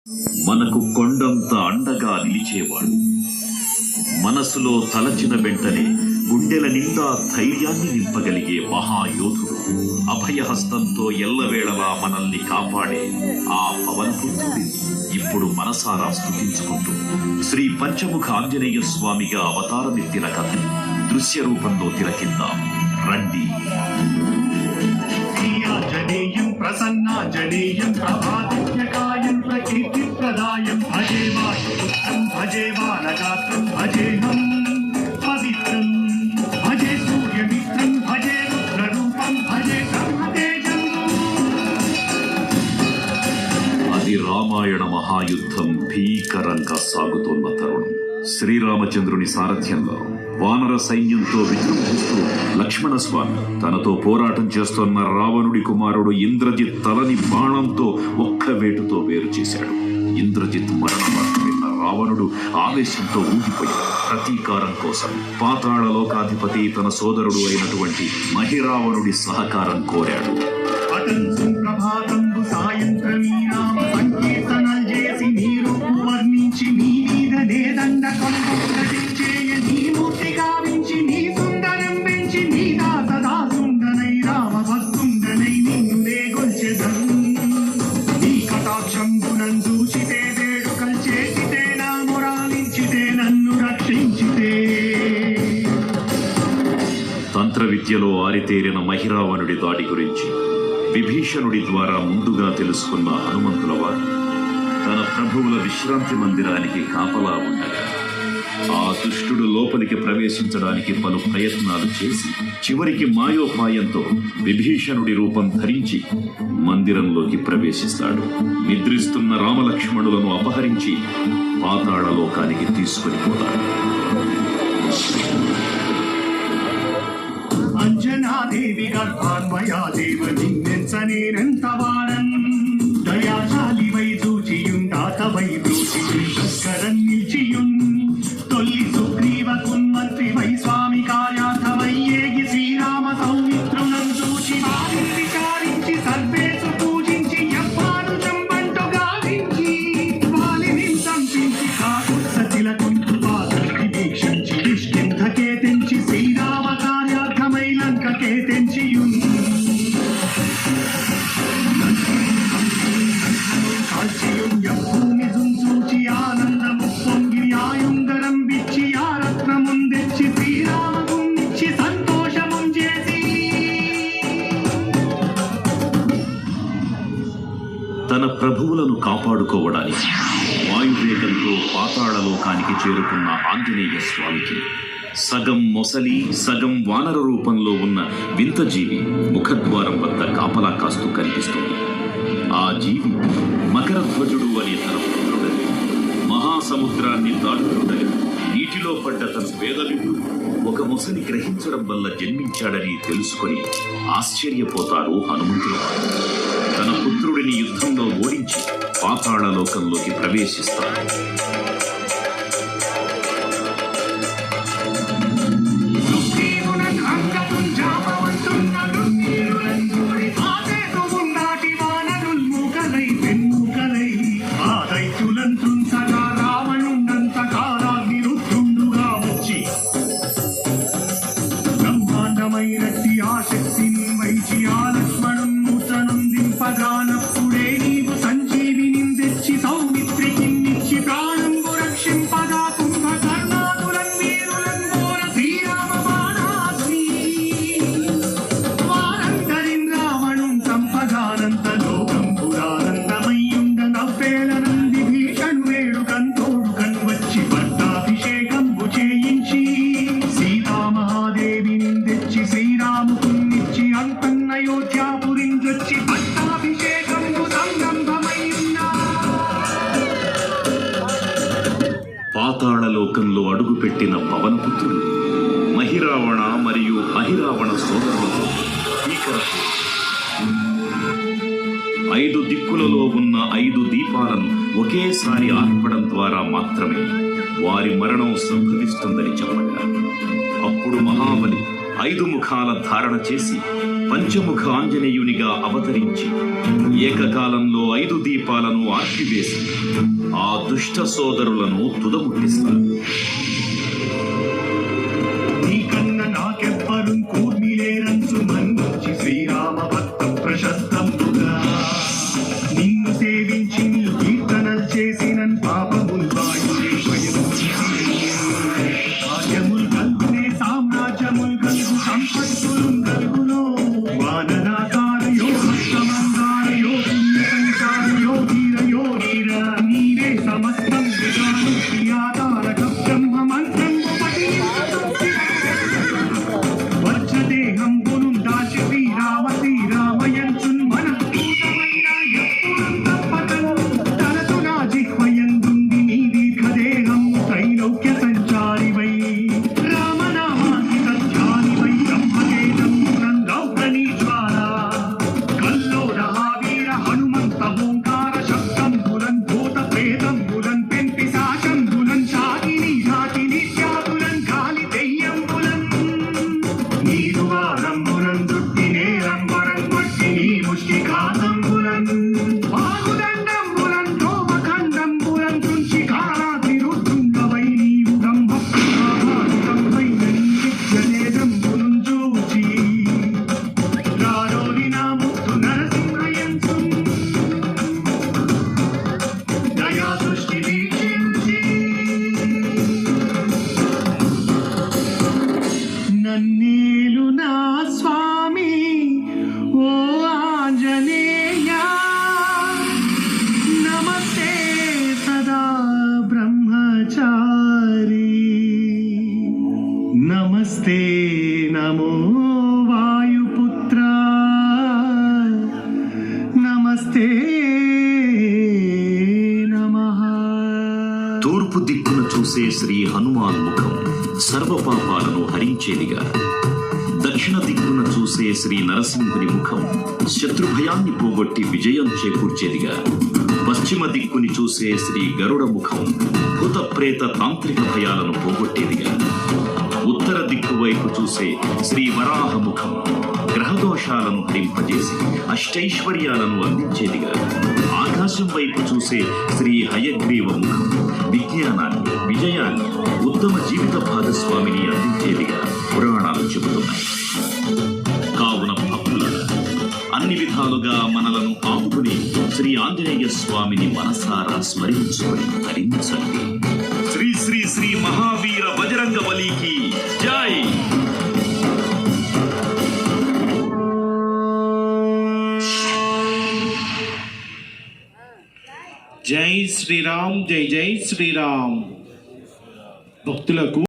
మనకు కొండంత అండగా నిలిచేవాడు. మనసులో తలచిన వెంటనే గుండెల నిండా ధైర్యాన్ని నింపగలిగే మహాయోధుడు. అభయహస్తంతో ఎల్లవేళలా మనల్ని కాపాడే ఆ పవనపుత్రుడిని ఇప్పుడు మనసారా స్తుతించుకుంటూ శ్రీ పంచముఖ ఆంజనేయ స్వామిగా అవతారమెత్తిన కథని దృశ్య రూపంలో తిలకిద్దాం రండి. ఆంజనేయం ప్రసన్నాంజనేయం ప్రభాదిత్యకాయం ప్రకీర్తిప్రదాయం భజే వాయుపుత్రం భజే బాలగాత్రం భజేహం పవిత్రం భజే సూర్యమిత్రం భజే రుద్రరూపం భజే బ్రహ్మతేజం. అది రామాయణ మహాయుద్ధం భీకరంగా సాగుతోన్న తరుణం. శ్రీరామచంద్రుని సారథ్యంలో వానర సైన్యంతో విజృంభిస్తూ లక్ష్మణస్వామి తనతో పోరాటం చేస్తున్న రావణుడి కుమారుడు ఇంద్రజిత్ తలని బాణంతో ఒక్క వేటుతో వేరు చేశాడు. ఇంద్రజిత్ మరణ వార్త విన్న రావణుడు ఆవేశంతో ఊగిపోయాడు. ప్రతీకారం కోసం పాతాళ లోకాధిపతి తన సోదరుడు అయినటువంటి మహిరావణుడి సహకారం కోరాడు. తంత్ర విద్యలో ఆరితేరిన మహిరావణుడి దాడి గురించి విభీషణుడి ద్వారా ముందుగా తెలుసుకున్న హనుమంతుల వారు తన ప్రభువుల విశ్రాంతి మందిరానికి కాపలా ఉండగా ఆ దుష్టుడు లోపలికి ప్రవేశించడానికి పలు ప్రయత్నాలు చేసి చివరికి మాయోపాయంతో విభీషణుడి రూపం ధరించి మందిరంలోకి ప్రవేశిస్తాడు. నిద్రిస్తున్న రామలక్ష్మణులను అపహరించి పాతాళ లోకానికి తీసుకొని పోతాడు. అంజనాదేవి గర్భాన్వయా దేవ నిన్నెంత వారం దయాశాలి వై చూచియుండాతవై బ్రూచికరం నిలిచియున్ తొల్లి సుగ్రీవ కున్మంత్రి వై స్వామి కార్యార్థమై ఏగి శ్రీరామ సౌమిత్రునం చూచి వారిని విచారించి సర్వేసు పూజించి ఎవ్వారు చెంబంటు గావించి వాలిని సంపించి కాకుత్స తిలకుంటు పాదకి వీక్షించి కిష్కింధకే తెంచి శ్రీరామ కార్యార్థమై లంకకే తెంచియున్ కాల్చియున్ యభూమి చూచి ఆనందము పొంగి ఆయుంగరం విచ్చి ఆ రత్నముందెచ్చి శ్రీరామముందిచ్చి సంతోషముం చేసి తన ప్రభువులను కాపాడుకోవడానికి వాయువేగంతో పాతాళ లోకానికి చేరుకున్న ఆంజనేయ స్వామికి సగం మొసలి సగం వానర రూపంలో ఉన్న వింత జీవి ముఖద్వారం వద్ద కాపలా కాస్తూ కనిపిస్తుంది. ఆ జీవి మకరధ్వజుడు అనే తన పుత్రుడని మహాసముద్రాన్ని దాటుతుండగా నీటిలో పడ్డ తన వేదవిడు ఒక మొసలి గ్రహించడం వల్ల జన్మించాడని తెలుసుకొని ఆశ్చర్యపోతారు హనుమంతుల వారు. తన పుత్రుడిని యుద్ధంలో ఓడించి పాతాళ లోకంలోకి ప్రవేశిస్తారు. పగానప్పుడే నీవు సంజీవిని తెచ్చి సౌమిత్రికి నిచ్చి ప్రాణంబు రక్షింపగా కుంభకర్ణాదులన్ వీరులన్ ఘోర శ్రీరామ బాణాగ్ని వారందరిన్ రావణుం సంపగానంత లోకం పురానందమయ్యుండ నవ్వేల నంది భీషణు వేడుకంతోడు కన్వచ్చి పట్టాభిషేకంబు చేయించి సీతామహాదేవిని తెచ్చి శ్రీరాముకున్నిచ్చి అంతన్నయోధ్యాపురించొచ్చి పాతాళ లోకంలో అడుగుపెట్టిన పవనపుత్రుడు మహిరావణ మరియు అహిరావణ సోదరులతో భీకరపు 5 దిక్కులలో ఉన్న 5 దీపాలను ఒకేసారి ఆర్పడం ద్వారా మాత్రమే వారి మరణం సంభవిస్తుందని చెప్పగా అప్పుడు మహాబలి 5 ముఖాల ధారణ చేసి పంచముఖ ఆంజనేయునిగా అవతరించి ఏకకాలంలో 5 దీపాలను ఆర్పివేసి ఆ దుష్ట సోదరులను తుదముట్టిస్తారు. నీకన్న నాకెవ్వరు కూర్మిలేరంచు మన్నించి శ్రీరామ భక్తం ప్రశస్తంబుగా నిన్ను సేవించి నీ కీర్తనలు చేసిన పాపముల్ వాయుడే భాగ్యముల్ కల్గునే సామ్రాజ్యముల్ కల్గు సంపత్తులు కల్గులో వానరాకారయో భక్తమందారయో పుణ్యసంచారయో ధీరయో ధీర నీవే సమస్తం విధానం క్రియాతారక బ్రహ్మ మంత్రం వజ్రదేహం పునుం దాచి శ్రీరామయంచున్ మన పూతమైన ఎప్పుడంత పతను తనసు నా జిహ్వయందుంది నీ దీర్ఘదేహం త్రైలోక్య సంచారివై రామనామాకి సత్యానివై బ్రహ్మకేతం నందౌకనీ జ్వాల కల్లోల వీర హనుమంత ఓంకార శబ్దం బులన్ భూత ప్రేతం బులన్ పెంపి సాశం బులన్ శాకిని ఘాటిని త్యాగులన్ గాలి దెయ్యం బులన్ నీరువారంబులన్ దుట్టినేరంబరం వట్టి నీ ముష్టిఘాతంబులన్ బాహుదండంబులన్ తోమఖండంబులన్ తుంచి కారాగ్ని రుద్రుండవై నీవు గంభప్రభావితంపైన నీ విద్యలేదంబులున్ చూచి రారోరి నా ముక్తు నరసింహయంచు దయా దృష్టి వీక్షించి నన్నేలు నా స్వామి ఓ ఆంజనేయ నమస్తే సదా బ్రహ్మచారి నమస్తే నమో వాయుపుత్ర నమస్తే నమః. తూర్పు దిక్కున చూసే శ్రీ హనుమాన్ ముఖం సర్వపాపాలను హరించేదిగా, దక్షిణ దిక్కున చూసే శ్రీ నరసింహుని ముఖం శత్రుభయాన్ని పోగొట్టి విజయం చేకూర్చేదిగా, పశ్చిమ దిక్కుని చూసే శ్రీ గరుడ ముఖం భూత ప్రేత తాంత్రిక భయాలను పోగొట్టేదిగా, ఉత్తర దిక్కు వైపు చూసే శ్రీ వరాహ ముఖం గ్రహదోషాలను హరింపజేసి అష్టైశ్వర్యాలను అందించేదిగా, ఆకాశం వైపు చూసే శ్రీ హయగ్రీవ ముఖం విజ్ఞానాన్ని, విజయాన్ని, ఉత్తమ జీవిత భాగస్వామిని అందించేదిగా పురాణాలు చెబుతున్నాయి. కావున భక్తులారా, అన్ని విధాలుగా మనలను ఆపుకుని శ్రీ ఆంజనేయ స్వామిని మనసారా స్మరించుకొని ధరించండి. శ్రీ శ్రీ శ్రీ మహావీర బజరంగ బలికి జై. జై శ్రీరామ్, జై జై శ్రీరామ్. భక్తులకు